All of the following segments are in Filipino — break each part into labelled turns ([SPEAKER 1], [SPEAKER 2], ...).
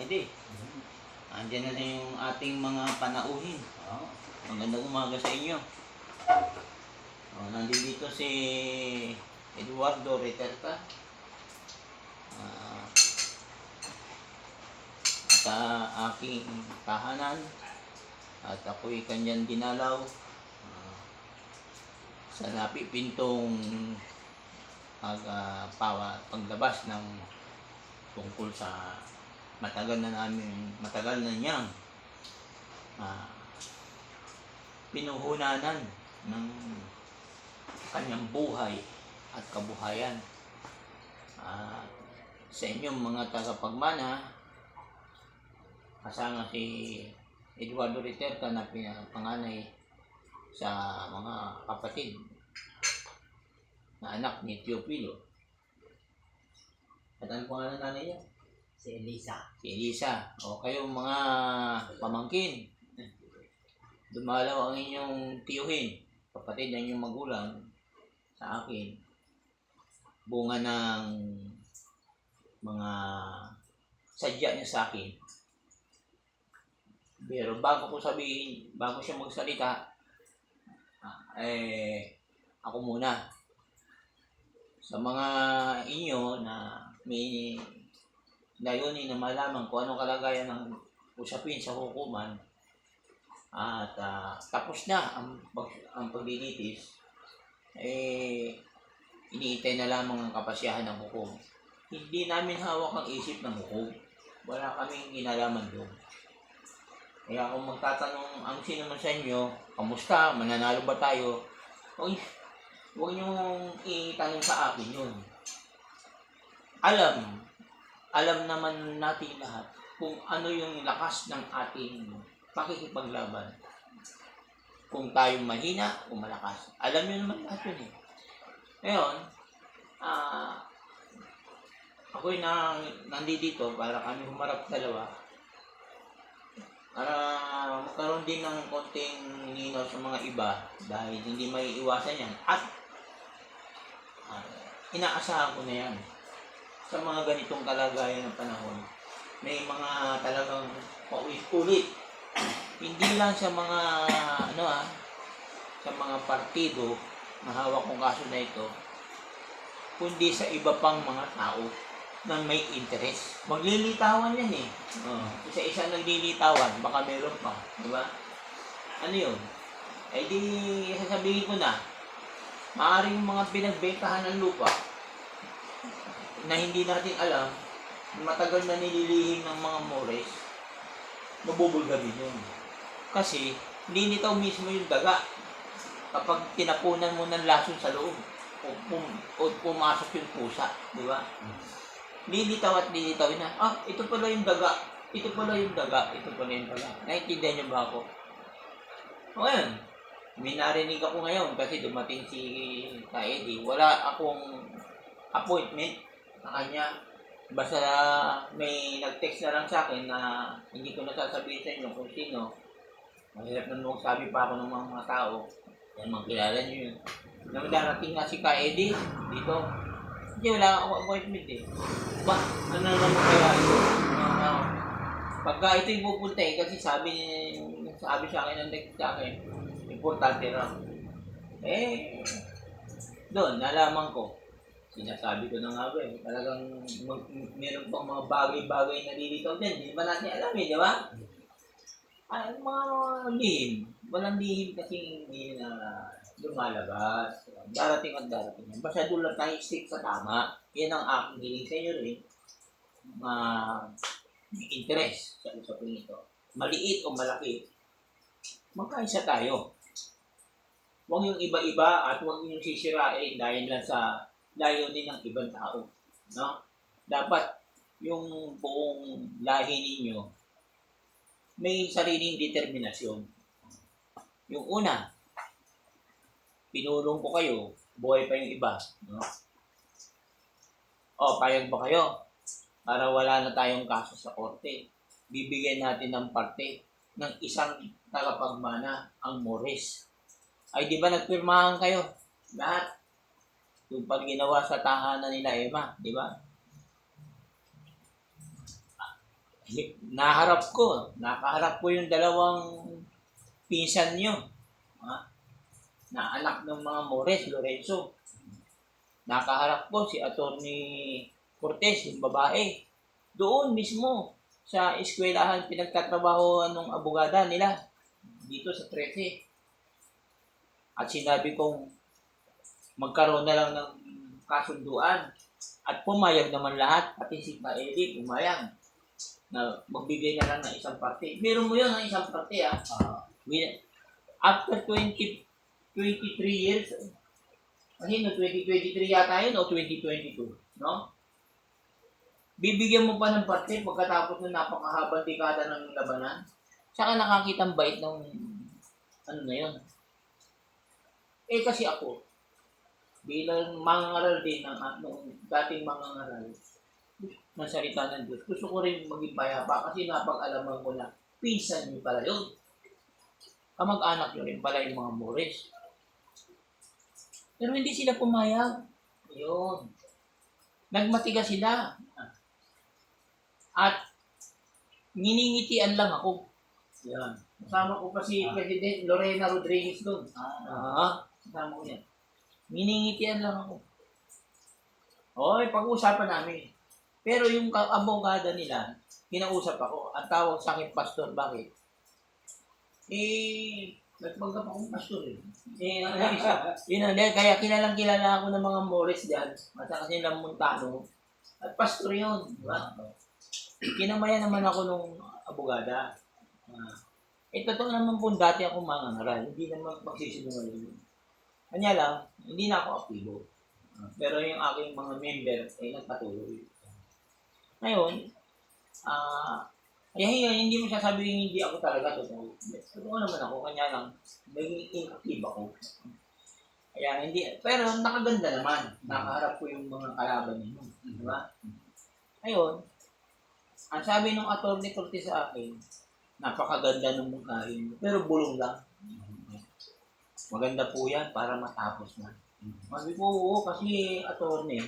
[SPEAKER 1] Hindi. Andiyan na yung ating mga panauhin. Magandang umaga sa inyo. Nandito si Eduardo Reterta. Sa aking tahanan. At ako'y kanyang dinalaw. Sa napipintong paglabas ng tungkol sa matagal na niyang pinuhunanan ng kanyang buhay at kabuhayan. Sa inyong mga tagapagmana, kasama si Eduardo Reterta na panganay sa mga kapatid na anak ni Teofilo. At ano pangalan nanay niya?
[SPEAKER 2] Si Elisa.
[SPEAKER 1] Si Elisa. O kayong mga pamangkin, dumalaw ang inyong tiyuhin, kapatid ng inyong magulang sa akin. Bunga ng mga sadya niya sa akin. Pero bago siya magsalita, ako muna. Sa mga inyo na may layunin na malaman kung anong kalagayan ng usapin sa hukuman at tapos na ang paglilitis, iniitay na lamang ang kapasyahan ng hukom. Hindi namin hawak ang isip ng hukom. Wala kaming kinalaman doon. Kaya kung magtatanong ang sino man sa inyo, kamusta, mananalo ba tayo? Huwag niyong itanong sa akin yun. Alam naman natin lahat kung ano yung lakas ng ating pakikipaglaban. Kung tayo mahina o malakas. Alam niyo naman lahat yun eh. Ngayon, ako'y nandito para kami humarap dalawa. Para magkaroon din ng konting ninaw sa mga iba dahil hindi may iwasan yan. At inaasahan ko na yan sa mga ganitong kalagayan ng panahon. May mga talagang paulit-ulit. Hindi lang sa mga sa mga partido na hawak kong kaso na ito, kundi sa iba pang mga tao na may interest. Maglilitawan yan eh. Isa-isa naglilitawan, baka meron pa. Diba? Ano yun? Di sasabihin ko na, maaaring mga pinagbentahan ng lupa na hindi natin alam, matagal na nililihim ng mga Mores, mabubulgabin yun. Kasi, linitaw mismo yung daga kapag tinapunan mo ng lason sa loob o pumasok yung pusa. Diba? Lilitaw at lilitaw na, ito pala yung daga, ito pala yung daga, ito pala yung daga. Naintindihan niyo ba ako? O ngayon, may narinig ako ngayon kasi dumating si Kaedi. Wala akong appointment sa kanya. Basta may nag-text na lang sa akin na hindi ko nasasabihin sa inyo kung sino. Mahirap na magsabi pa ako ng mga tao. Yan, magkilala niyo yun. Nang darating na si Kaedi dito, hindi, wala akong appointment eh. Ano naman kaya ito? Pagka ito'y pupunta eh, kasi sabi sa akin ng text sa akin, importante raw. Doon, nalaman ko. Sinasabi ko na nga ba eh, talagang meron pang mga bagay-bagay na lilitaw din. Hindi ba natin alam eh, di ba? Mga lihim. Walang lihim kasi hindi na lumalabas. Darating at darating. Basta doon lang tayo stick sa tama. Yan ang aking hiling sa inyo rin. May interest sa usapin ito. Maliit o malaki. Magkaisa tayo. Huwag yung iba-iba at huwag yung sisirain dahil lang sa layunin ng ibang tao. No? Dapat yung buong lahi ninyo may sariling determinasyon. Yung una, pinulong ko kayo, buhay pa yung iba. No? Payag ba kayo? Para wala na tayong kaso sa korte. Bibigyan natin ng parte ng isang tagapagmana, ang Mores. Ay di ba nagpirmahan kayo? Lahat. Yung pag ginawa sa tahanan nila Emma, di ba? Nakaharap ko yung dalawang pinsan nyo, ha? Na anak ng mga Mores, Lorenzo. Nakaharap ko si Attorney Cortez, yung babae. Doon mismo sa eskwelahan pinagtatrabahoan ng abogada nila dito sa 13. At sinabi kong magkaroon na lang ng kasunduan. At pumayag naman lahat, pati si Kaeli pumayag na magbigay na lang ng isang parte. Meron mo yun ng isang parte, ha? After 23 years, kasi no, 2023 yata yun o 2022, no? Bibigyan mo pa ng parte pagkatapos ng napakahabang dekada ng labanan. Saka nakakita ang bait ng ano na yun. Kasi ako, bilang mangangaral din ng dating mangangaral ng salita ng Diyos, gusto ko rin maging payapa kasi napag-alaman ko na pinsan niyo pala yun. Kamag-anak niyo rin pala yung mga Mores. Pero hindi sila pumayag. Yun. Nagmatiga sila. At niningitian lang ako. Yan. Kasama ko pa si President Lorena Rodriguez doon. Kasama ko yan. Niningitian lang ako. Oy, pag-uusapan namin. Pero yung abogada nila, kinausap ako. Ang tawag sa akin, pastor, bakit? Nagpanggap akong pastor eh. Kaya kilala ako ng mga Mores dyan. At saka silang Montano. At pastor yun. Diba? Kinamayan naman ako nung abogada. Totoo naman po dati ako mangangaral. Hindi naman magsisinungaling. Kanya lang, hindi na ako aktibo. Pero yung aking mga member ay nagpatuloy. Ngayon, hindi mo sasabihin hindi ako talaga totoo. Totoo naman ako, kanya lang, naging inactive ako. Kaya hindi, pero nakaganda naman. Nakaharap ko yung mga kalaban niyo. Diba? Ngayon, ang sabi ng Attorney Cortez sa akin, napakaganda ng mukhain, pero bulong lang. Maganda po yan para matapos na. Sabi ko, oo, kasi attorney,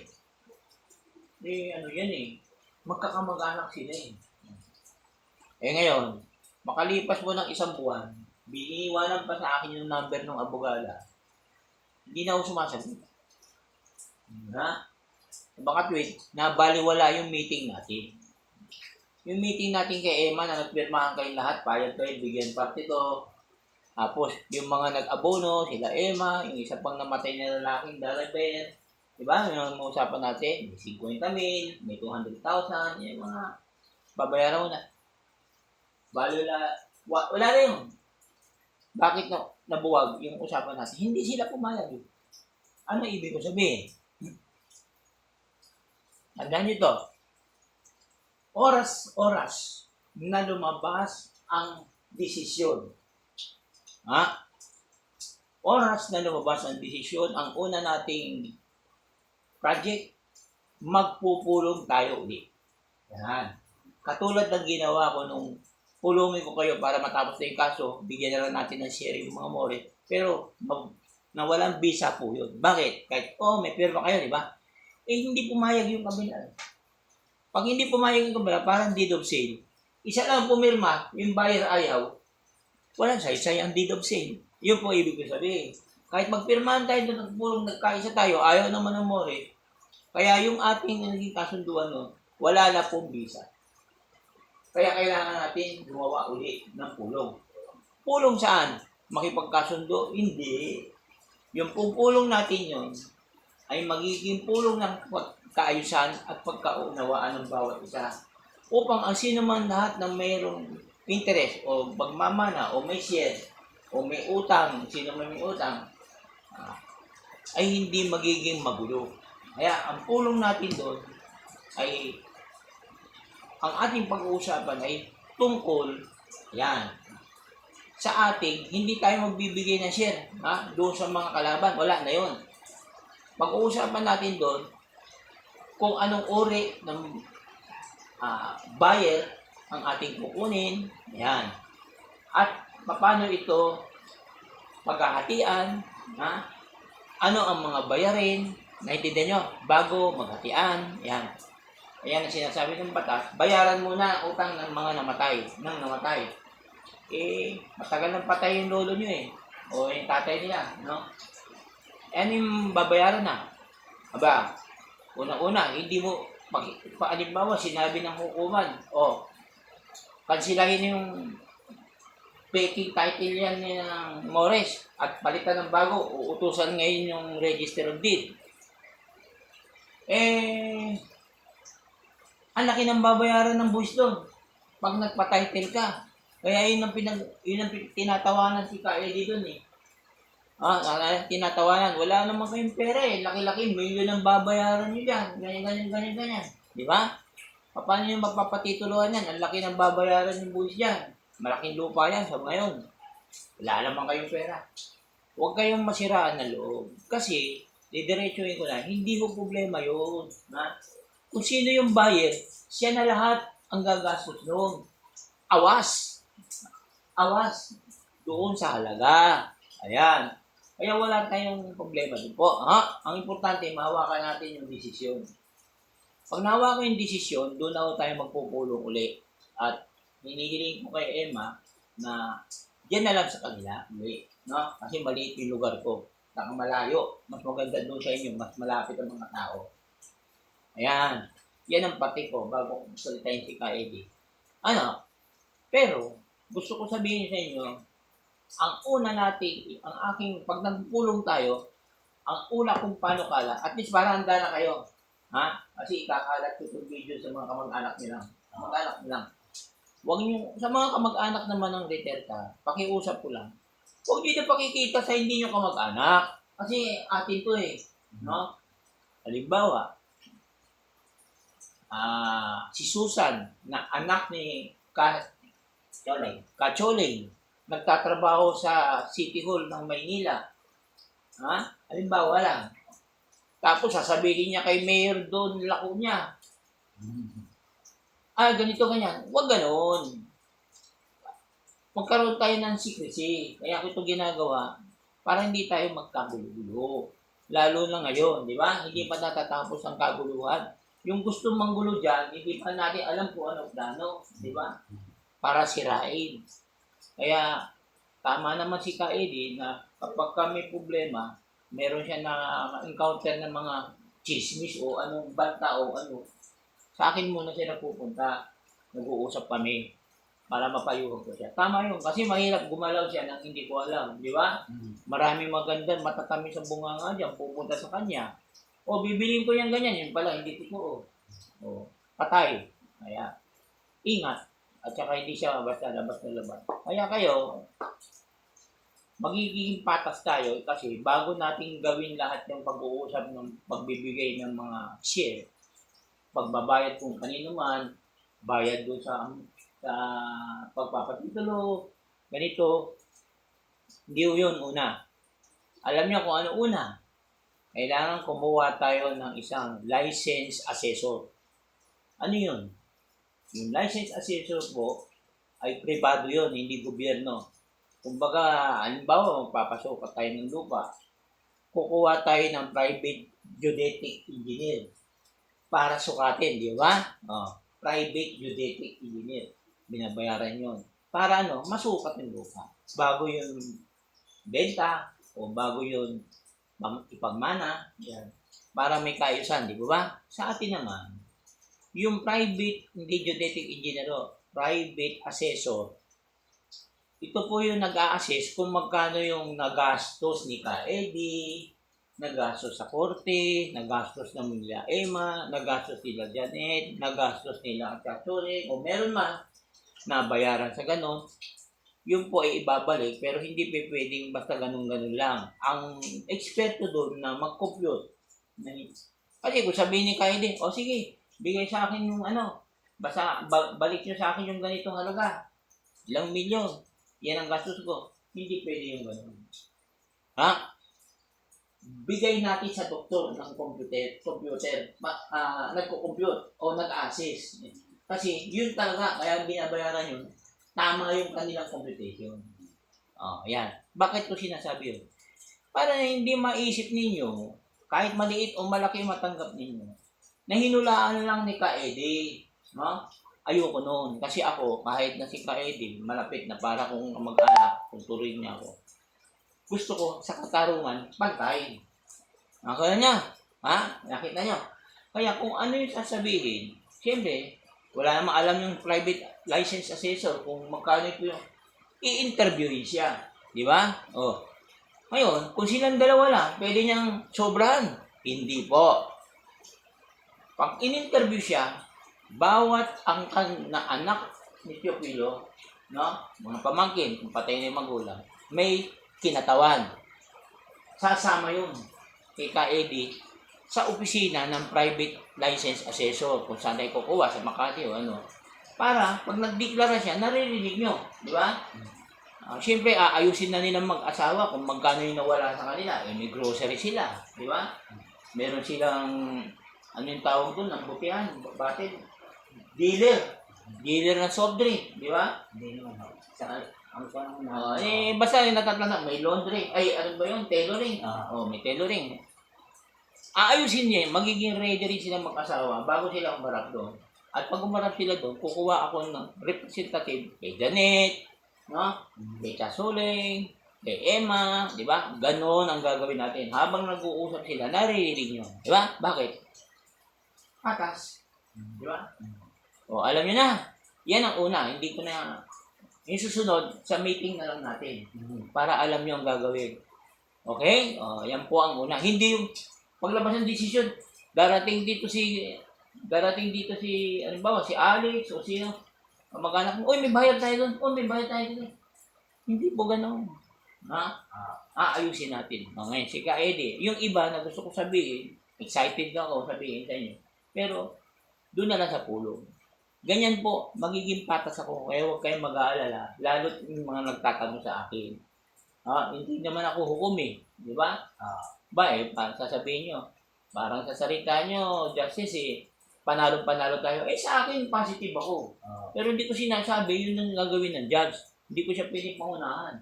[SPEAKER 1] ano yan magkakamag-anak sila ngayon, makalipas mo ng isang buwan, biniwanan pa sa akin yung number ng abogada, hindi na ako sumasagot. Baka nabaliwala yung meeting natin. Yung meeting natin kay Emma na nagpirmahan kayo lahat, payag kayo, bigyan parte to. Tapos, yung mga nag-abono, sila Emma, yung isa pang namatay na lalaking Dalaber, diba? Yung usapan natin, may 50,000, may 200,000, yung mga babayaran mo na. Wala na yun. Bakit nabuwag yung usapan natin? Hindi sila pumayag. Ano ibig ko sabihin? Tandaan nyo to. Oras na lumabas ang desisyon. Oras na lumabas ang desisyon, ang una nating project, magpupulong tayo ulit. Yan. Katulad ng ginawa ko nung pulungin ko kayo para matapos na yung kaso, bigyan na lang natin ng share yung mga Mores. Pero, nawalang visa po yun. Bakit? Kahit, may pirma kayo, di ba? Hindi pumayag yung kabila. Pag hindi pumayag yung kabila, parang deed of sale. Isa lang pumirma, yung buyer ayaw, walang say ang deed of sale. Yun po ibig ko sabihin. Kahit magpirmahan tayo doon, nagkaisa tayo, ayaw naman ng Mores. Kaya yung ating naging kasunduan nun, wala na pong visa. Kaya kailangan natin gumawa uli ng pulong. Pulong saan? Makipagkasundo? Hindi. Yung pulong natin yun, ay magiging pulong ng pagkaayusan at pagkaunawaan ng bawat isa. Upang ang sino man lahat ng mayroong interest o magmamana o may share o may utang, sino man may utang, ay hindi magiging magulo. Kaya ang pulong natin doon ay ang ating pag-uusapan ay tungkol sa ating hindi tayo magbibigay ng share doon sa mga kalaban. Wala na yun. Pag-uusapan natin doon kung anong uri ng buyer ang ating kukunin. Yan. At paano ito paghahatian. Ano ang mga bayarin. Naintindihan nyo? Bago maghatian. Yan. Ayan ang sinasabi ng batas, bayaran muna ang utang ng mga namatay. Eh, matagal nang patay yung lolo nyo eh. O yung tatay nila, no? Eh, ano yung babayaran na? Aba, unang-una, hindi mo, halimbawa, sinabi ng hukuman, kansilahin yung fake title yan ng Mores at palitan ng bago, uutusan ngayon yung register of deed. Eh, ang laki ng babayaran ng buwis doon pag nagpa-title ka. Kaya yun ang tinatawanan si Ka-Eddie doon eh. Tinatawanan. Wala naman kayong pera eh. Laki-laki, milyon ang babayaran nyo dyan. Ganyan. Di ba? Paano nyo magpapatituluhan yan? Ang laki ng babayaran yung buwis dyan. Malaking lupa yan sa ngayon. Wala naman kayong pera. Huwag kayong masiraan na loob. Kasi, didiretsuhin ko na, hindi ko problema yun. Kung sino yung buyer, siya na lahat ang gagastos noon. Awas doon sa halaga. Ayan. Kaya wala tayong problema doon po. Ang importante, mahawakan natin yung desisyon. Pag nahawakan yung desisyon, doon na tayo magpupulong uli. At hinihiling ko kay Emma na diyan na lang sa kanila uli. No? Kasi maliit yung lugar ko. Malayo. Mas maganda doon sa inyo. Mas malapit ang mga tao. Ayan. Yan ang pati ko bago ko salitain si Ka-Eddie. Pero, gusto ko sabihin sa inyo, ang una natin, pag nagpulong tayo, ang una kong panukala, at least para handa na kayo. Kasi ikakalat ko itong video sa mga kamag-anak nila. Kamag-anak nila. Huwag nyo, sa mga kamag-anak naman ng Duterte, pakiusap ko lang. Huwag nyo na pakikita sa hindi nyo kamag-anak. Kasi atin to eh. No? Halimbawa, si Susan, na anak ni Kacholing, nagtatrabaho sa City Hall ng Maynila. Halimbawa lang. Tapos sasabihin niya kay Mayor Don Lacuna, ganito ganyan. Huwag ganon. Magkaroon tayo ng secrecy. Kaya ako ito ginagawa para hindi tayo magkagulo-gulo. Lalo na ngayon, di ba? Hindi pa natatapos ang kaguluhan. Yung gusto manggulo dyan, hindi pa natin alam kung ano plano, di ba? Para sirain. Kaya, tama naman si Ka-Eddie na kapag kami problema, meron siya na-encounter ng mga chismis o anong banta o ano, sa akin muna siya napupunta. Nag-uusap kami para mapayuhan ko siya. Tama yun, kasi mahirap gumalaw siya nang hindi ko alam, di ba? Maraming maganda, matatamis ang bunganga dyan, pupunta sa kanya. Bibiliin ko yung ganyan, yun pala, hindi totoo. Patay. Kaya, ingat. At saka hindi siya basta labas na labas. Kaya kayo, magiging patas tayo kasi bago nating gawin lahat ng pag-uusap ng pagbibigay ng mga share, pagbabayad kung kanino man, bayad doon sa pagpapatitulo, ganito, hindi yun una. Alam niyo kung ano una? Kailangan kumuha tayo ng isang license assessor. Ano yun? Yung license assessor po ay privado yun, hindi gobyerno. Kumbaga, halimbawa, magpapasok tayo ng lupa. Kukuha tayo ng private geodetic engineer para sukatin, di ba? Private geodetic engineer. Binabayaran yun. Para masukat yung lupa. Bago yung benta o bago yung ipagmana, yan. Para may kaayusan, di ba? Sa atin naman, yung private, hindi geodetic engineer, private assessor, ito po yung nag-a-assess kung magkano yung nagastos ni Ka-Eddie, nagastos sa korte, nagastos ng nila Emma, nagastos nila Janet, nagastos nila Kacholing, o meron man na bayaran sa ganon. Yung po ay ibabalik, pero hindi pa pwedeng basta ganun-ganun lang. Ang eksperto doon na mag-compute. Kasi kung sabihin ni Kaede, sige, bigay sa akin yung basta balik nyo sa akin yung ganitong halaga. Ilang milyon. Yan ang gastos ko. Hindi pwede yung ganun. Bigay natin sa doktor ng computer, nagko-compute o nag-assist. Kasi yun talaga, kaya binabayaran yun. Tama yung kanilang computation. Yan. Bakit ko sinasabi yun? Para hindi maisip ninyo, kahit maliit o malaki matanggap ninyo, nahinulaan lang ni Ka Eddie, no? Ayoko noon. Kasi ako, kahit na si Ka Eddie, malapit na para kung mag-anak, kung turuin niya ako. Gusto ko, sa katarungan, pantay. Nakakala niya, ha? Nakita niyo? Kaya kung ano yung sasabihin, siyempre, wala namang alam yung private license assessor kung magkano ito yung i-interviewin siya. Di ba? Oh. Ngayon, kung silang dalawa lang, pwede niyang sobrahan. Hindi po. Pag in-interview siya, bawat angkan na anak ni Teofilo, no? Mga pamangkin, kung patay na yung magulang, may kinatawan. Sasama yun kay Ka Eddie sa opisina ng private license assessor kung saan tayo kukuha sa Makati o ano. Para pag nagdeklara siya, naririnig nyo. Di ba? Siyempre, aayusin na nilang mag-asawa kung magkano yung nawala sa kanila. May grocery sila. Di ba? Meron silang, ano yung tawag doon, ng butihan, batin. Dealer. Dealer ng soft drink. Di ba?
[SPEAKER 2] Hindi naman.
[SPEAKER 1] Basta yung natatanda, may laundry. Ay, ano ba yun? Tailoring. May tailoring. Aayusin niya, magiging ready rin sila mag-asawa bago sila umarap doon. At pag umarap sila doon, kukuha ako ng representative kay Janet, no? Kay Chasuling, kay Emma, di ba? Ganon ang gagawin natin. Habang nag-uusap sila, naririnig nyo. Di ba? Bakit? Patas. Di ba? Alam nyo na. Yan ang una. Hindi ko na... Yung susunod, sa meeting na lang natin. Para alam nyo ang gagawin. Okay? Yan po ang una. Hindi yung paglabas ng desisyon, darating dito si ano ba, si Alex o sino, mag-anak mo, may bayad tayo doon, may bayad tayo doon. Hindi po ganoon. Ha? Aayusin natin. Ngayon, si Ka Eddie, yung iba na gusto ko sabihin, excited na ako sabihin sa inyo, pero doon na lang sa pulong. Ganyan po, magiging patas ako, kaya huwag kayong mag-aalala, lalo yung mga nagtatanong sa akin. Hindi naman ako hukom di ba? Sasabihin nyo, parang sa salita nyo, Justice, panalo-panalo tayo. Sa akin, positive ako. Pero hindi ko sinasabi, yun ang gagawin ng judge. Hindi ko siya pwede pangunahan.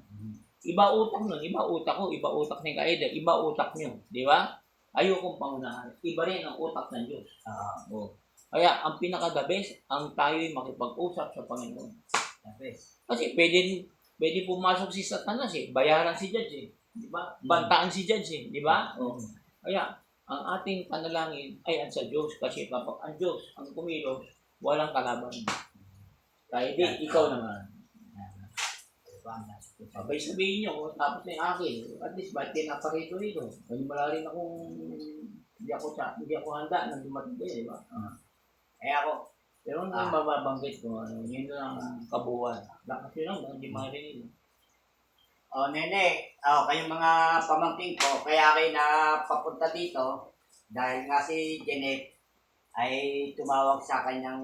[SPEAKER 1] Iba utak nun, iba utak ko, iba utak ni Ka Eddie, iba utak nyo. Di ba? Ayokong pangunahan. Iba rin ang utak ng Diyos. Kaya, ang pinaka-the best, ang tayo'y makipag-usap sa Panginoon. Kasi pwede pumasok si Satanas bayaran si Judge di ba? Bantaan si Judge di ba? Kaya, ang ating panalangin ay ang sa Diyos kasi kapag ang Diyos ang kumilos, walang kalaban. Kaya ikaw naman. Sabay sabihin nyo, tapos na yung akin, at least ba't pinaparito rito? Wala rin akong, hindi ako handa nang dumating di ba?
[SPEAKER 2] Ako,
[SPEAKER 1] pero nang mababanggit ko, yun lang ang kabuuan. Lakas yun lang, hindi marinig.
[SPEAKER 2] Nene, kayong mga pamangking ko, kaya kayo napapunta dito dahil nga si Janet ay tumawag sa kanyang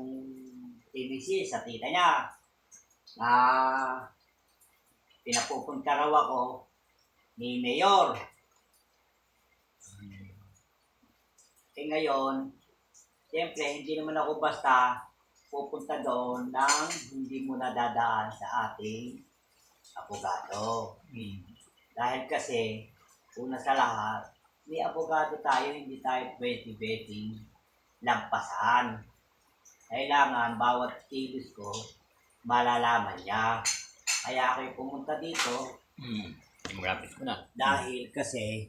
[SPEAKER 2] TVC sa tita niya na pinapupunta raw ako ni Mayor. Ngayon, siyempre, hindi naman ako basta pupunta doon nang hindi mo nadadaan sa ating abogado. Dahil kasi, una sa lahat, may abogado tayo, hindi tayo pwede-pwedeng lampasan. Kailangan, bawat kilos ko, malalaman niya. Kaya ako'y pumunta dito.
[SPEAKER 1] Malapit ko na.
[SPEAKER 2] Dahil kasi,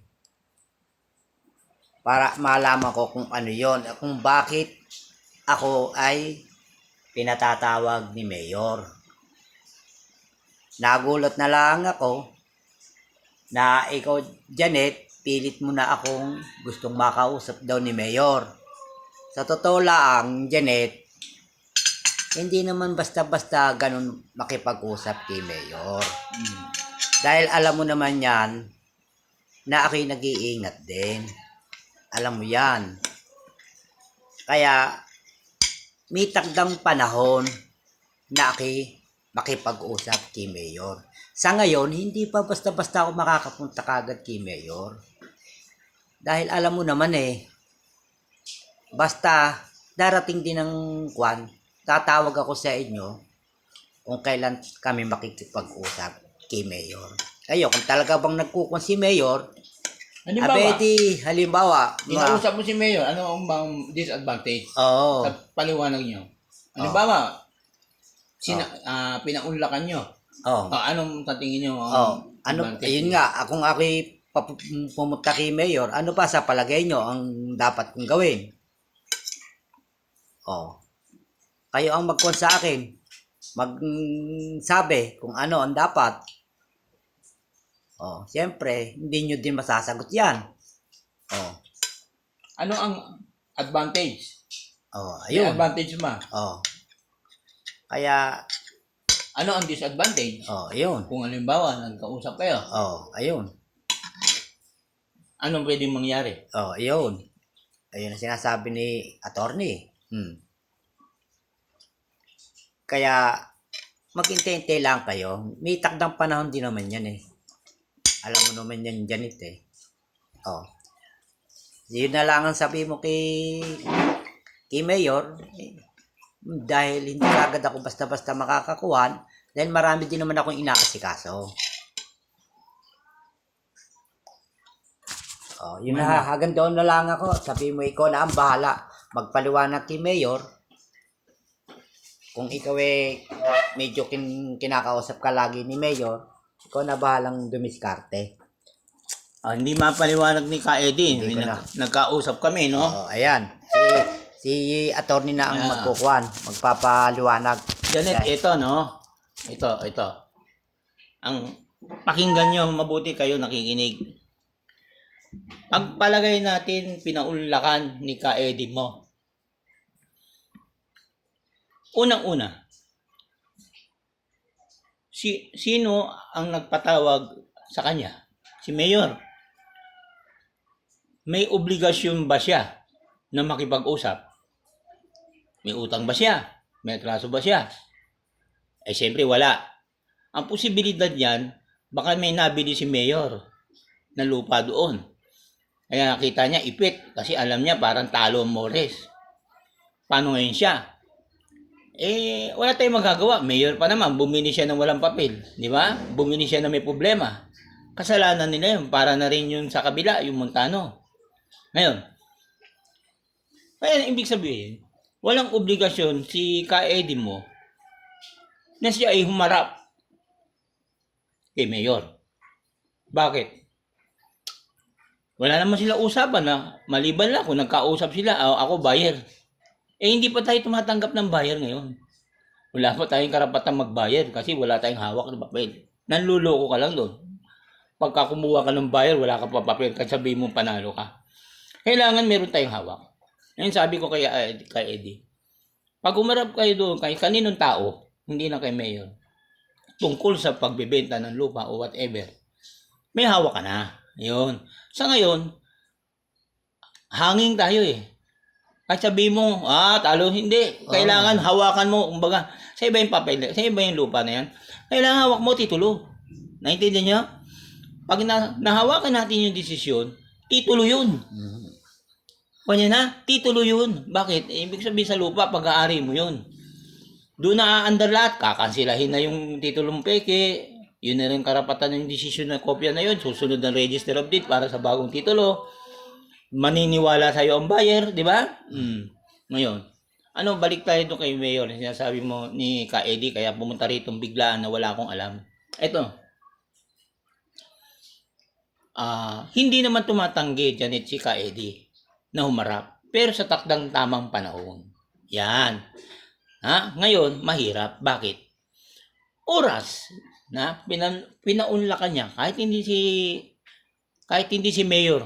[SPEAKER 2] para malaman ko kung ano yon, kung bakit ako ay pinatatawag ni Mayor. Nagulat na lang ako na ikaw, Janet, pilit mo na akong gustong makausap daw ni Mayor. Sa totoo lang, Janet, hindi naman basta-basta ganun makipag-usap kay Mayor. Dahil alam mo naman yan, na ako'y nag-iingat din. Alam mo yan. Kaya, may takdang panahon na ako'y makipag-usap kay Mayor. Sa ngayon, hindi pa basta-basta ako makakapunta kagad kay Mayor. Dahil alam mo naman basta darating din ng kwan, tatawag ako sa inyo kung kailan kami makikipag-usap kay Mayor. Kayo, kung talaga bang nagkukon si Mayor,
[SPEAKER 1] Halimbawa,
[SPEAKER 2] Abedi, halimbawa,
[SPEAKER 1] kinausap mo si Mayor, ano ang bang disadvantage
[SPEAKER 2] oo,
[SPEAKER 1] sa paliwanag nyo? Halimbawa, pinaunlakan nyo.
[SPEAKER 2] oo,
[SPEAKER 1] Anong tatingin nyo
[SPEAKER 2] oo.
[SPEAKER 1] ang
[SPEAKER 2] Ano,
[SPEAKER 1] advantage?
[SPEAKER 2] ayun nga, kung ako'y pumunta kay Mayor, ano pa sa palagay nyo ang dapat kong gawin? Oh. Kayo ang magkuhan sa akin. Magsabi kung ano ang dapat. Oh, siyempre, hindi nyo din masasagot yan. Oh.
[SPEAKER 1] Ano ang advantage?
[SPEAKER 2] Oh,
[SPEAKER 1] May
[SPEAKER 2] ayun.
[SPEAKER 1] advantage ma.
[SPEAKER 2] Oh. Kaya,
[SPEAKER 1] Ano ang disadvantage?
[SPEAKER 2] oh, ayun.
[SPEAKER 1] Kung halimbawa, nagkausap kayo,
[SPEAKER 2] Oh, ayun.
[SPEAKER 1] anong pwedeng mangyari?
[SPEAKER 2] Oh, ayun. Ayun ang sinasabi ni attorney. Kaya, maghintay-hintay lang kayo. May takdang panahon din naman yan eh. Alam mo naman yan, Janet eh. Oh. Yun na lang ang sabi mo kay Mayor. Dahil hindi agad ako basta-basta makakakuhan. Dahil marami din naman akong inaasikaso. Oh, yun na, hanggang doon na lang ako. Sabi mo, ikaw na ang bahala. Magpaliwanag kay Mayor. Kung ikaw eh, medyo kinakausap ka lagi ni Mayor, ikaw na bahalang dumiskarte.
[SPEAKER 1] Hindi mapaliwanag ni Ka Eddie.
[SPEAKER 2] Hindi ko na.
[SPEAKER 1] Nagkausap kami, no?
[SPEAKER 2] Oh, ayan. Si attorney na ang magkukuhan. Magpapaliwanag.
[SPEAKER 1] Janet, ito, no? Ito. Ang pakinggan nyo, mabuti kayo nakikinig. Pagpalagay natin, pinaunlakan ni Ka Eddie mo. Unang-una, sino ang nagpatawag sa kanya? Si Mayor. May obligasyon ba siya na makipag-usap? May utang ba siya? May atraso ba siya? Siyempre wala. Ang posibilidad niyan, baka may nabili si Mayor na lupa doon. Kaya nakita niya ipit kasi alam niya parang talo ang Mores. Paano ngayon siya? Wala tayong magagawa. Mayor pa naman, bumili siya ng walang papel. Di ba? Bumili siya na may problema. Kasalanan nila yun. Para na rin yun sa kabila, yung Montano. Ngayon, kaya ibig sabihin, walang obligasyon si Ka Eddie mo na siya ay humarap kay Mayor. Bakit? Wala naman sila usapan na maliban lang kung nagkausap sila, ako buyer. Hindi pa tayo tumatanggap ng buyer ngayon. Wala pa tayong karapatang magbayar kasi wala tayong hawak ng papel. Nanluloko ka lang doon. Pagka kumuha ka ng buyer, wala ka pa papel kasi sabihin mo panalo ka. Kailangan meron tayong hawak. Ngayon sabi ko kay Eddie, pag umarap kayo doon, kay kaninong tao, hindi na kay Mayor, tungkol sa pagbebenta ng lupa o whatever, may hawak ka na. Yun. Sa ngayon, hanging tayo eh. Kahit sabihin mo, talo, hindi. Kailangan hawakan mo. Kumbaga, sa iba yung papel, sa iba yung lupa na yan, kailangan hawak mo titulo. Naintindihan niyo? Pag nahawakan natin yung desisyon, titulo yun. Kanya na, titulo yun. Bakit? Ibig sabihin sa lupa, pag-aari mo yun. Doon na aandar lahat, kakansilahin na yung titulong peke, yun na rin karapatan ng desisyon na kopya na yun, susunod ng register of deed para sa bagong titulo, maniniwala sa iyo ang buyer, di ba? Ngayon, balik tayo doon kay Mayor, sinasabi mo ni Ka Eddie, kaya pumunta rito biglaan na wala akong alam. Ito, hindi naman tumatanggi Janet si Ka Eddie na humarap, pero sa takdang tamang panahon. Yan. Ngayon, mahirap. Bakit? Oras na pinaunlakan niya kahit hindi si Mayor,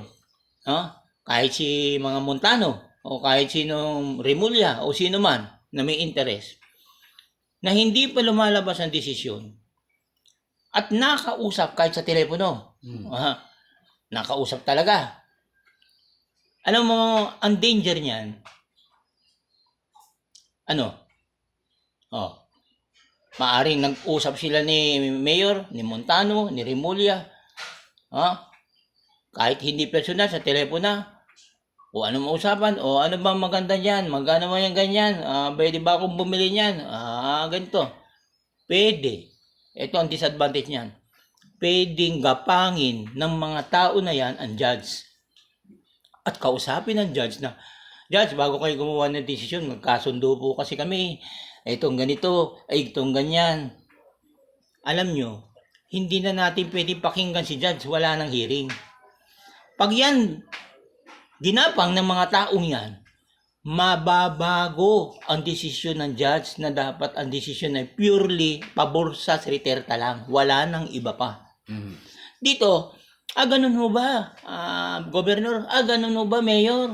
[SPEAKER 1] kahit si mga Montano o kahit sinong Remulla o sino man na may interest na hindi pa lumalabas ang desisyon at nakausap kahit sa telepono. Nakausap talaga. Alam mo ang danger niyan? Maaring nag-usap sila ni Mayor, ni Montano, ni Remulla. Kahit hindi personal sa telepono, o ano mausapan, o ano bang maganda niyan, magkano mo yan ganyan, pwede ba akong bumili niyan, ganito. Pwede. Ito ang disadvantage niyan.
[SPEAKER 3] pwedeng gapangin ng mga tao na yan ang judge. At kausapin ng judge na, Judge, bago kayo gumawa ng desisyon, magkasundo po kasi kami. Itong ganito, ay itong ganyan. Alam nyo, hindi na natin pwedeng pakinggan si judge, wala nang hearing. Pag yan, ginapang ng mga taong yan, mababago ang desisyon ng judge na dapat ang desisyon ay purely pabor sa Sriterta lang. Wala nang iba pa. Dito, ganun ho ba, Governor? Ganun ho ba, Mayor?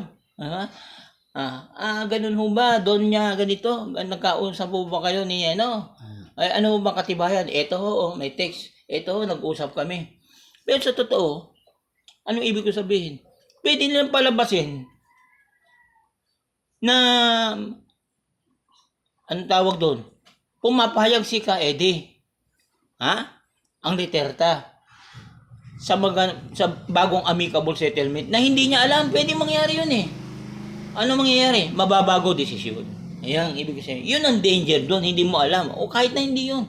[SPEAKER 3] Ganun ho ba, doon niya ganito? Nagkausap po ba kayo ni ano? Ay, ano ba katibayan? Ito ho, may text. Ito ho, nag-usap kami. Pero sa totoo, anong ibig ko sabihin? Pwede nilang palabasin na anong tawag doon? Pumapahayag si Ka-Edi. Ang Duterte sa bagong amicable settlement na hindi niya alam, pwede mangyari yun eh. Ano mangyayari? Mababago desisyon. Ayan, ibig sabihin. Yun ang danger doon, hindi mo alam. O kahit na hindi yun.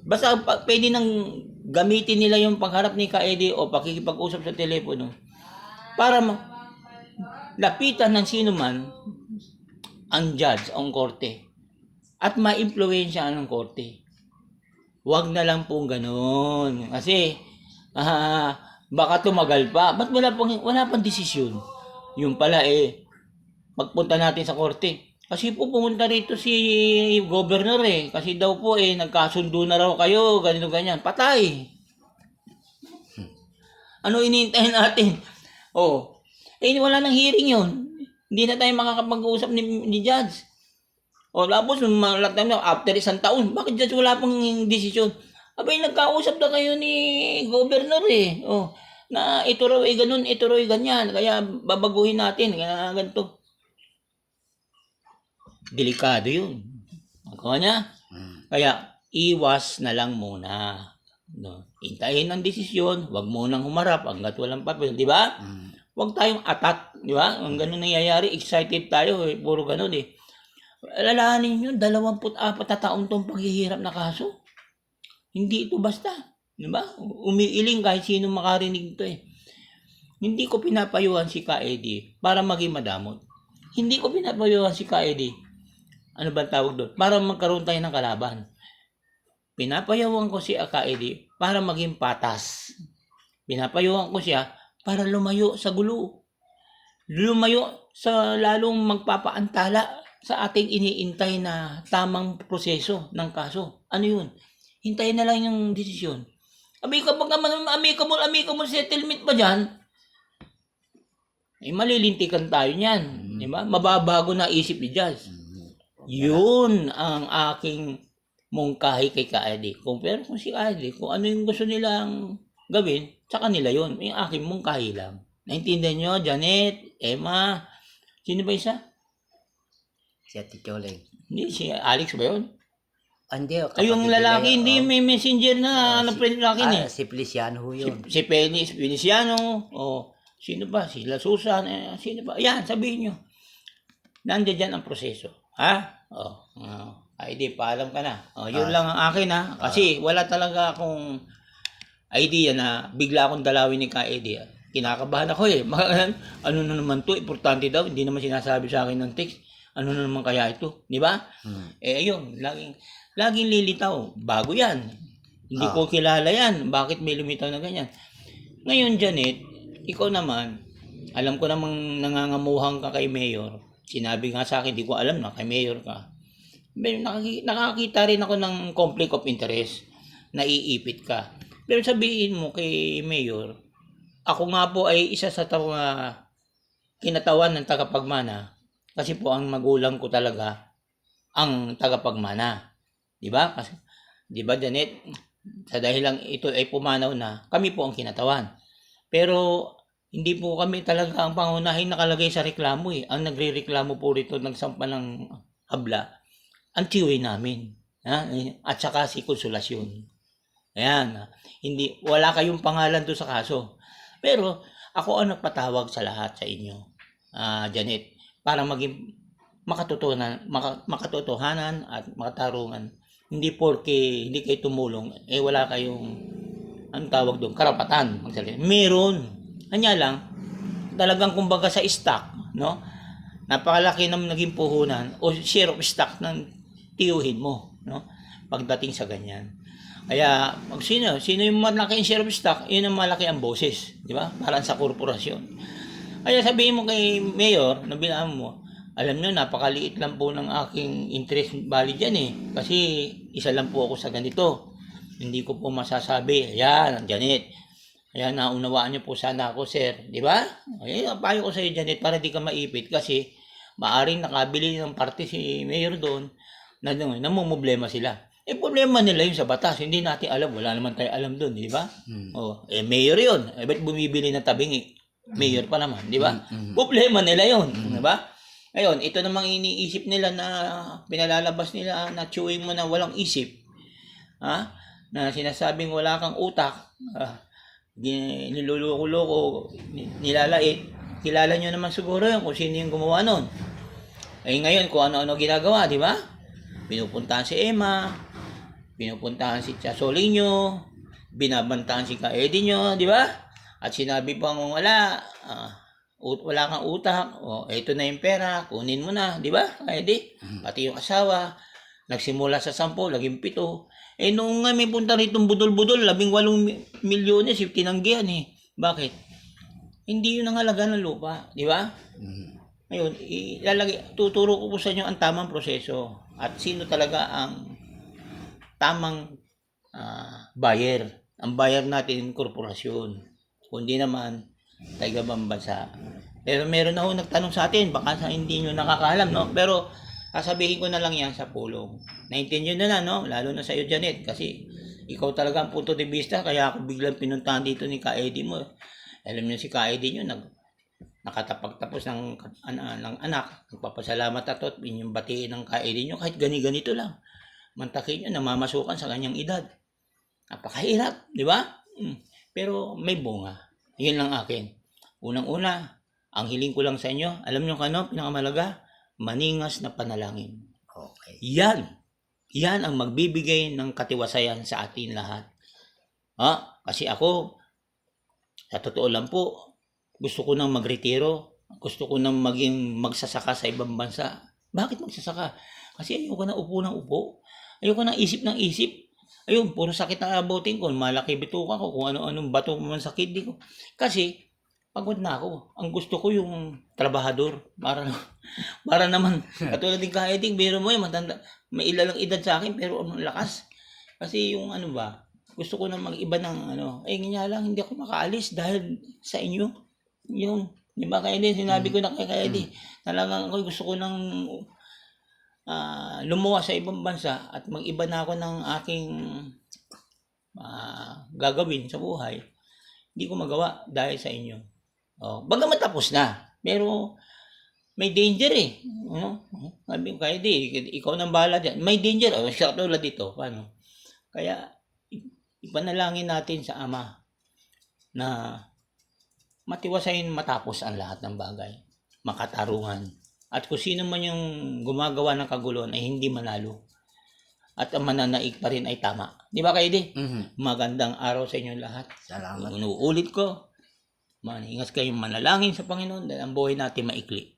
[SPEAKER 3] Basta pwede nang gamitin nila yung pagharap ni Ka-Edi o pakikipag-usap sa telepono para lapitan ng sino man ang judge, ang korte at ma-impluwensya ng korte. Huwag na lang pong ganun. Kasi baka tumagal pa. Ba't wala pang desisyon? Yung pala magpunta natin sa korte. Kasi po pumunta rito si governor kasi daw po nagkasundo na raw kayo, ganito ganyan. Patay. Ano iniintayin natin? Wala nang hearing yun. Hindi na tayo makakapag-usap ni judge. Tapos after isang taon, bakit judge wala pang desisyon? Abay, nagkausap na kayo ni governor na ito raw ganun, ito raw ganyan. Kaya babaguhin natin, kaya ganito. Delikado yun. Ako niya? Kaya, iwas na lang muna. Hintayin ang desisyon, wag munang humarap hanggat walang papel, di ba? Wag tayong atat, di ba? Ang ganun nangyayari, excited tayo, puro ganun Alalahanin nyo, 24 na taon tong paghihirap na kaso. Hindi ito basta, di ba? Umiiling kahit sino makarinig ito Hindi ko pinapayuhan si Ka-Edi para maging madamot. Hindi ko pinapayuhan si Ka-Edi. Ano ba tawag doon? Para magkaroon tayo ng kalaban. Pinapayuhan ko si Ka-Edi para maging patas. Pinapayuhan ko siya para lumayo sa gulo. Lumayo sa lalong magpapaantala sa ating iniintay na tamang proseso ng kaso. Ano yun? Hintayin na lang yung desisyon. Amicable settlement pa dyan, malilintikan tayo niyan. Di ba? Mababago na isip ni judge. Yun ang aking mungkahi kay Ka-Edi. Kung si Ka-Edi, kung ano yung gusto nilang gawin, sa kanila yun. Yung aking mungkahi lang. Naintindihan nyo, Janet, Emma, sino ba isa?
[SPEAKER 2] Si Ate Choling.
[SPEAKER 3] Hindi, si Alex ba yun?
[SPEAKER 2] Hindi,
[SPEAKER 3] yung lalaki, hindi may messenger na friend laki
[SPEAKER 2] Si Feliciano ho yun.
[SPEAKER 3] Si Feliciano, sino ba? Si La Susan, sino ba? Yan, sabihin nyo. Nandiyan dyan ang proseso. Ay di, paalam ka na. Yun lang ang akin Kasi wala talaga akong idea na bigla akong dalawin ni Ka-Edi. Kinakabahan ako Ano na naman to? Importante daw. Hindi naman sinasabi sa akin ng text. Ano na naman kaya ito? Di ba? Ayun, laging lilitaw. Bago yan. Hindi ko kilala yan. Bakit may lumitaw na ganyan? Ngayon, Janet, ikaw naman, alam ko namang nangangamuhang ka kay Mayor. Sinabi nga sa akin, di ko alam na kay Mayor ka. Nakakita rin ako ng conflict of interest. Naiipit ka. Pero sabihin mo kay Mayor, ako nga po ay isa sa kinatawan ng tagapagmana. Kasi po ang magulang ko talaga ang tagapagmana. Di ba? Kasi, di ba, Janet? Sa dahilang ito ay pumanaw na, kami po ang kinatawan. Pero hindi po kami talaga ang pangunahin nakalagay sa reklamo Ang nagrereklamo po rito, nagsampa ng habla, ang tiyoy namin. At saka si Konsolasyon. Ayan. Wala kayong pangalan doon sa kaso. Pero ako ang nagpatawag sa lahat sa inyo, Janet, para maging makatotohanan at makatarungan. Hindi porke hindi kayo tumulong, wala kayong ang tawag doon, karapatan magsalita. Meron. Kanya lang, talagang kumbaga sa stock, no? Napakalaki ng naging puhunan o share of stock ng tiyuhin mo, no? Pagdating sa ganyan. Kaya, sino yung malaki ang share of stock, yun ang malaki ang boses, di ba? Parang sa korporasyon. Kaya sabihin mo kay Mayor, nabilaan mo, alam nyo, napakaliit lang po ng aking interest value dyan eh. Kasi isa lang po ako sa ganito. Hindi ko po masasabi. Ayan, Janet. Ayan, naunawaan nyo po sana ako, sir. Di ba? Ayan, payo ko sa iyo, Janet, para di ka maipit. Kasi maaring nakabili ng parte si Mayor doon na namumblema sila. Eh, problema nila yun sa batas. Hindi natin alam. Wala naman tayo alam doon, di ba? Oh, eh, Mayor yun. Eh, ba't bumibili ng tabingi? Mayor pa naman, di ba? Problema nila yun, di ba? Ngayon, ito namang iniisip nila na pinalalabas nila na chewing mo na walang isip. Ha? Na sinasabing wala kang utak. Niluloko-loko, nilalait. Kilala nyo naman siguro yun kung sino yung gumawa nun. Eh ngayon, kung ano-ano ginagawa, di ba? Pinupuntahan si Emma, pinupuntahan si Tia Solinyo, binabantahan si Ka Eddie nyo, di ba? At sinabi pang wala kang utak, o ito na yung pera, kunin mo na, di ba? Eddie, pati yung asawa, nagsimula sa 10, naging 7. Eh nung nga may punta rito budol-budol, 18 milyones, tinanggihan eh. Bakit? Hindi yun ang halaga ng lupa, di ba? Ngayon, tuturo ko po sa inyo ang tamang proseso at sino talaga ang tamang buyer. Ang buyer natin yung korporasyon. Kundi naman, taga-ibang bansa. Pero meron na ho nagtanong sa atin, baka hindi nyo nakakaalam, no? Pero sasabihin ko na lang yan sa pulong. Naintindihan nyo na, no? Lalo na sa iyo, Janet, kasi ikaw talaga ang punto de vista, kaya ako biglang pinuntahan dito ni Ka Eddie mo. Alam niyo si Ka Eddie nyo, nakatapagtapos ng anak, nagpapasalamat at yung batiin ng Ka Eddie nyo, kahit ganito lang. Mantakin nyo, namamasukan sa kanyang edad. Napakahirap, di ba? Pero may bunga. Yun lang akin. Unang-una, ang hiling ko lang sa inyo, alam nyo kano, pinakamalaga, maningas na panalangin.
[SPEAKER 2] Okay.
[SPEAKER 3] Yan ang magbibigay ng katiwasayan sa atin lahat. Kasi ako, sa totoo lang po, gusto ko nang magretiro, gusto ko nang magsasaka sa ibang bansa. Bakit magsasaka? Kasi ayoko na upo ng upo. Ayoko na isip ng isip. Ayun, puro sakit ang abutin ko. Malaki bituka ko kung ano-anong bato man sa kidney ko. Kasi, pagod na ako. Ang gusto ko yung trabahador. Para naman, katulad din Ka Eddie, biro mo yung matanda. May ilalang edad sa akin, pero ang lakas. Kasi yung gusto ko na mag-iba ng nga lang, hindi ako makaalis dahil sa inyo. Yung, di ba Ka Eddie, sinabi ko na kay Ka Eddie, talagang ako gusto ko ng lumuwas sa ibang bansa at mag-iba na ako ng aking gagawin sa buhay. Hindi ko magawa dahil sa inyo. Bagamat tapos na, pero may danger eh. Sabi ko, kaya ikaw nang bahala dyan. May danger. Siya tulad dito. Paano? Kaya, ipanalangin natin sa Ama na matiwasayin matapos ang lahat ng bagay. Makatarungan. At kung sino man yung gumagawa ng kaguluhan ay hindi manalo. At ang mananaig pa rin ay tama. Di ba kayo di? Magandang araw sa inyo lahat.
[SPEAKER 2] Salamat.
[SPEAKER 3] Inuulit ko, maningas kayong manalangin sa Panginoon dahil ang buhay natin maikli.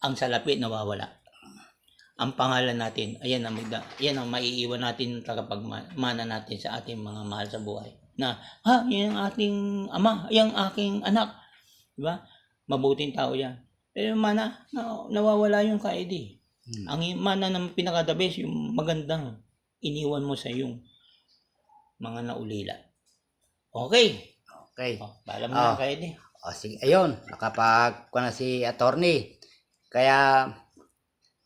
[SPEAKER 3] Ang salapi nawawala. Ang pangalan natin, yan ang maiiwan natin tagapagmana natin sa ating mga mahal sa buhay. Na, yan ang ating ama, yan ang aking anak. Di ba? Mabuting tao yan. Pero yung mana, nawawala yung Ka Eddie. Ang mana na pinaka-the best, yung magandang iniwan mo sa yung mga naulila. Okay. Paalam na Ka Eddie.
[SPEAKER 2] Sige, ayun, nakapagkuha na si attorney. Kaya,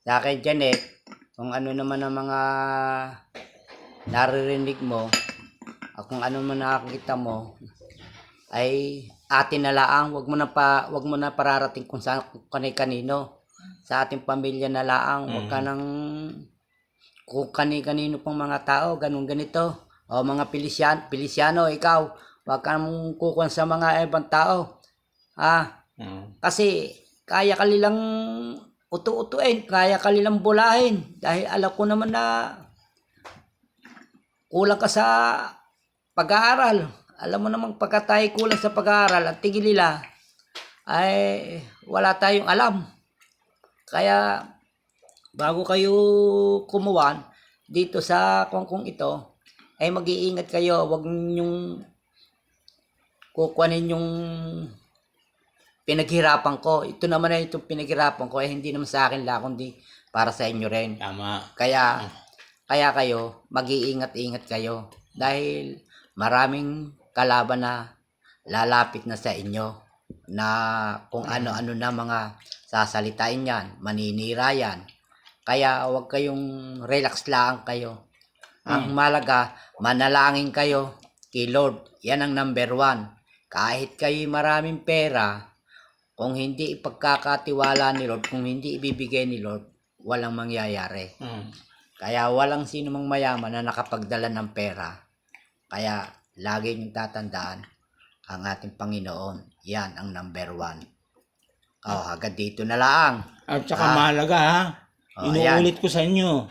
[SPEAKER 2] sa akin, Janet, kung ano naman ang mga naririnig mo, at kung ano man nakakita mo, ay atin na laang, wag mo na pararating kung saan kanino. Sa ating pamilya na laang, wag ka nang kung kanino pang mga tao, ganito. O mga Pilisiano, ikaw, wag ka nang kukuha sa mga ibang tao. Kasi kaya ka nilang utu-utuin, kaya ka nilang bulahin. Dahil alam ko naman na kulang ka sa pag-aaral. alam mo namang pagka tayo kulang sa pag-aaral at tigil nila, ay wala tayong alam. Kaya bago kayo kumuwan dito sa kongkong ito, ay mag-iingat kayo. Huwag ninyong kukuhanin yung pinaghirapan ko. Ito naman ay itong pinaghirapan ko, ay hindi naman sa akin lang, kundi para sa inyo rin.
[SPEAKER 3] Tama.
[SPEAKER 2] Kaya kayo, mag-iingat-ingat kayo. Dahil maraming kalaban na lalapit na sa inyo na kung ano-ano na mga sasalitain yan, maninira yan. Kaya huwag kayong relax lang kayo. Ang malaga, manalangin kayo kay Lord. Yan ang number 1. Kahit kayo maraming pera, kung hindi ipagkakatiwala ni Lord, kung hindi ibibigay ni Lord, walang mangyayari. Kaya walang sino mang mayaman na nakapagdala ng pera. Kaya lagi niyong tatandaan ang ating Panginoon. Yan ang number 1. Hanggang dito na lang.
[SPEAKER 3] At saka mahalaga ha, inuulit ko sa inyo,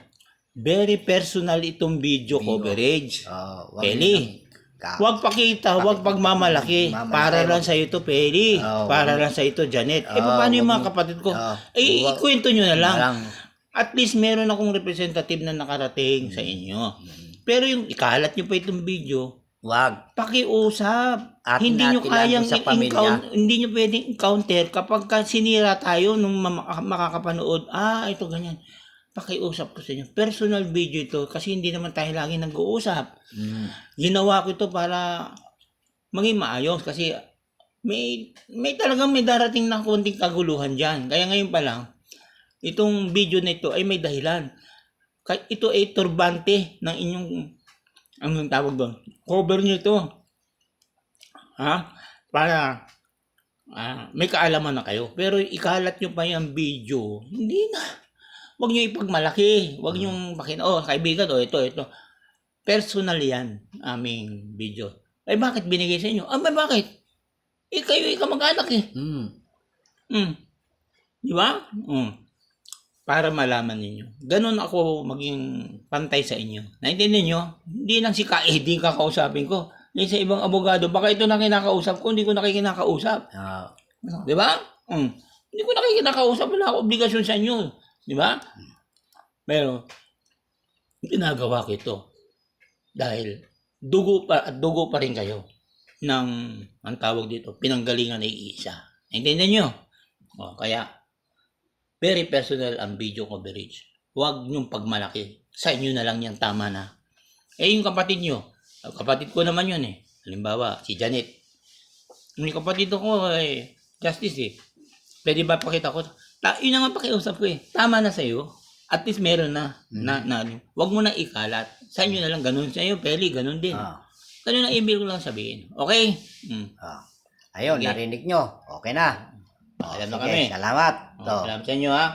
[SPEAKER 3] very personal itong video coverage. Peli, huwag pakita, huwag pagmamalaki. Para lang sa ito, Peli. Para lang sa ito, Janet. Paano yung mga kapatid ko? Ikwento nyo na lang. At least meron akong representative na nakarating sa inyo. Pero yung ikalat nyo pa itong video,
[SPEAKER 2] Wag.
[SPEAKER 3] pakiusap.
[SPEAKER 2] At
[SPEAKER 3] Hindi nyo
[SPEAKER 2] natin
[SPEAKER 3] kayang
[SPEAKER 2] sa pamilya.
[SPEAKER 3] hindi nyo pwedeng encounter kapag sinira tayo nung makakapanood. Ito ganyan. Pakiusap ko sa inyo. Personal video ito kasi hindi naman tayo lagi nag-uusap. Ginawa ko ito para maging maayos kasi may talagang may darating na konting kaguluhan dyan. Kaya ngayon pa lang, itong video na ito ay may dahilan. Ito ay turbante ng inyong, anong tawag doon? Cover nyo ito. Para may kaalaman na kayo. Pero ikalat nyo pa yung video, hindi na. Huwag nyo ipagmalaki. Huwag nyo kaibigan, ito. Personal yan, aming video. Ay, bakit binigay sa inyo? Bakit? Kayo kamag-anak eh. Di ba? Para malaman ninyo. Ganun ako maging pantay sa inyo. Naintindihan nyo? Hindi lang si Ka-Eddie kakausapin ko. Hindi sa ibang abogado. Baka ito na kinakausap ko, hindi ko na kinakausap. Di ba? Hindi ko na kinakausap. Wala ako obligasyon sa inyo. Di ba? Pero, ginagawa ko ito. Dahil, dugo pa rin kayo ng, ang tawag dito, pinanggalingan ng isa. Naintindihan nyo? Kaya, very personal ang video coverage. Huwag niyong pagmalaki. Sa inyo na lang yan, tama na. Yung kapatid nyo, kapatid ko naman yun eh. Halimbawa, si Janet. Yung kapatid ko ay Justice eh. Pwede ba pakita ko? Yun naman pakiusap ko eh. Tama na sa'yo. At least meron na. Huwag mo na ikalat. Sa inyo na lang, ganun sa'yo. Peli, ganun din. Ganun ang ibig ko lang sabihin. Okay?
[SPEAKER 2] Ayun, narinig nyo. Okay na.
[SPEAKER 3] Alam na
[SPEAKER 2] Sige,
[SPEAKER 3] kami.
[SPEAKER 2] salamat.
[SPEAKER 3] Salamat sa inyo ha.